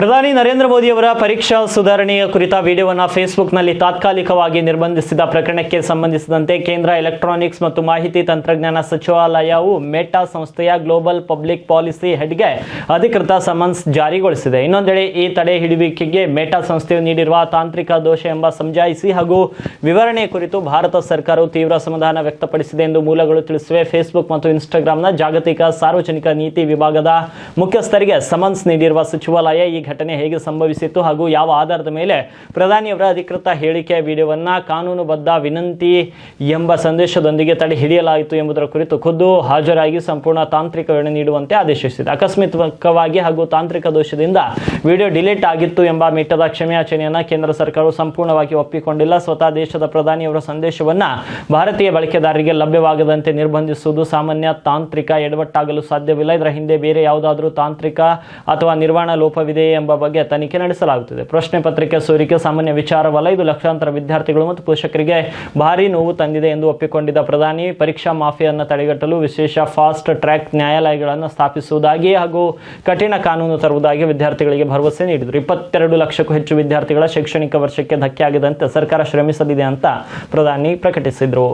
ಪ್ರಧಾನಿ ನರೇಂದ್ರ ಮೋದಿ ಅವರ ಪರೀಕ್ಷಾ ಸುಧಾರಣೆಯ ಕುರಿತ ವಿಡಿಯೋವನ್ನು ಫೇಸ್ಬುಕ್ನಲ್ಲಿ ತಾತ್ಕಾಲಿಕವಾಗಿ ನಿರ್ಬಂಧಿಸಿದ ಪ್ರಕರಣಕ್ಕೆ ಸಂಬಂಧಿಸಿದಂತೆ ಕೇಂದ್ರ ಎಲೆಕ್ಟ್ರಾನಿಕ್ಸ್ ಮತ್ತು ಮಾಹಿತಿ ತಂತ್ರಜ್ಞಾನ ಸಚಿವಾಲಯವು ಮೆಟಾ ಸಂಸ್ಥೆಯ ಗ್ಲೋಬಲ್ ಪಬ್ಲಿಕ್ ಪಾಲಿಸಿ ಹೆಡ್ಗೆ ಅಧಿಕೃತ ಸಮನ್ಸ್ ಜಾರಿಗೊಳಿಸಿದೆ. ಇನ್ನೊಂದೆಡೆ ಈ ತಡೆ ಹಿಡಿಯುವಿಕೆಗೆ ಮೆಟಾ ಸಂಸ್ಥೆಯು ನೀಡಿರುವ ತಾಂತ್ರಿಕ ದೋಷ ಎಂಬ ಸಮಜಾಯಿಸಿ ಹಾಗೂ ವಿವರಣೆ ಕುರಿತು ಭಾರತ ಸರ್ಕಾರವು ತೀವ್ರ ಅಸಮಾಧಾನ ವ್ಯಕ್ತಪಡಿಸಿದೆ ಎಂದು ಮೂಲಗಳು ತಿಳಿಸಿವೆ. ಫೇಸ್ಬುಕ್ ಮತ್ತು ಇನ್ಸ್ಟಾಗ್ರಾಂನ ಜಾಗತಿಕ ಸಾರ್ವಜನಿಕ ನೀತಿ ವಿಭಾಗದ ಮುಖ್ಯಸ್ಥರಿಗೆ ಸಮನ್ಸ್ ನೀಡಿರುವ ಸಚಿವಾಲಯ ಈ ಘಟನೆ ಹೇಗೆ ಸಂಭವಿಸಿತು ಹಾಗೂ ಯಾವ ಆಧಾರದ ಮೇಲೆ ಪ್ರಧಾನಿಯವರ ಅಧಿಕೃತ ಹೇಳಿಕೆಯ ವಿಡಿಯೋವನ್ನು ಕಾನೂನುಬದ್ಧ ವಿನಂತಿ ಎಂಬ ಸಂದೇಶದೊಂದಿಗೆ ತಡೆ ಹಿಡಿಯಲಾಯಿತು ಎಂಬುದರ ಕುರಿತು ಖುದ್ದು ಹಾಜರಾಗಿ ಸಂಪೂರ್ಣ ತಾಂತ್ರಿಕ ವಿವರಣೆ ನೀಡುವಂತೆ ಆದೇಶಿಸಿದೆ. ಆಕಸ್ಮಿಕವಾಗಿ ಹಾಗೂ ತಾಂತ್ರಿಕ ದೋಷದಿಂದ ವಿಡಿಯೋ ಡಿಲೀಟ್ ಆಗಿತ್ತು ಎಂಬ ಮೆಟಾದ ಕ್ಷಮೆಯಾಚನೆಯನ್ನು ಕೇಂದ್ರ ಸರ್ಕಾರವು ಸಂಪೂರ್ಣವಾಗಿ ಒಪ್ಪಿಕೊಂಡಿಲ್ಲ. ಸ್ವತಃ ದೇಶದ ಪ್ರಧಾನಿಯವರ ಸಂದೇಶವನ್ನು ಭಾರತೀಯ ಬಳಕೆದಾರರಿಗೆ ಲಭ್ಯವಾಗದಂತೆ ನಿರ್ಬಂಧಿಸುವುದು ಸಾಮಾನ್ಯ ತಾಂತ್ರಿಕ ಎಡವಟ್ಟಾಗಲು ಸಾಧ್ಯವಿಲ್ಲ. ಇದರ ಹಿಂದೆ ಬೇರೆ ಯಾವುದಾದರೂ ತಾಂತ್ರಿಕ ಅಥವಾ ನಿರ್ವಹಣಾ ಲೋಪವಿದೆ ಎಂಬ ಬಗ್ಗೆ ತನಿಖೆ ನಡೆಸಲಾಗುತ್ತಿದೆ. ಪ್ರಶ್ನೆ ಪತ್ರಿಕೆ ಸೋರಿಕೆ ಸಾಮಾನ್ಯ ವಿಚಾರವಲ್ಲ. ಇದು ಲಕ್ಷಾಂತರ ವಿದ್ಯಾರ್ಥಿಗಳು ಮತ್ತು ಪೋಷಕರಿಗೆ ಭಾರಿ ನೋವು ತಂದಿದೆ ಎಂದು ಒಪ್ಪಿಕೊಂಡಿದ್ದ ಪ್ರಧಾನಿ ಪರೀಕ್ಷಾ ಮಾಫಿಯಾವನ್ನು ತಡೆಗಟ್ಟಲು ವಿಶೇಷ ಫಾಸ್ಟ್ ಟ್ರ್ಯಾಕ್ ನ್ಯಾಯಾಲಯಗಳನ್ನು ಸ್ಥಾಪಿಸುವುದಾಗಿ ಹಾಗೂ ಕಠಿಣ ಕಾನೂನು ತರುವುದಾಗಿ ವಿದ್ಯಾರ್ಥಿಗಳಿಗೆ ಭರವಸೆ ನೀಡಿದರು. 22 ಲಕ್ಷಕ್ಕೂ ಹೆಚ್ಚು ವಿದ್ಯಾರ್ಥಿಗಳ ಶೈಕ್ಷಣಿಕ ವರ್ಷಕ್ಕೆ ಧಕ್ಕೆ ಆಗದಂತೆ ಸರ್ಕಾರ ಶ್ರಮಿಸಲಿದೆ ಅಂತ ಪ್ರಧಾನಿ ಪ್ರಕಟಿಸಿದರು.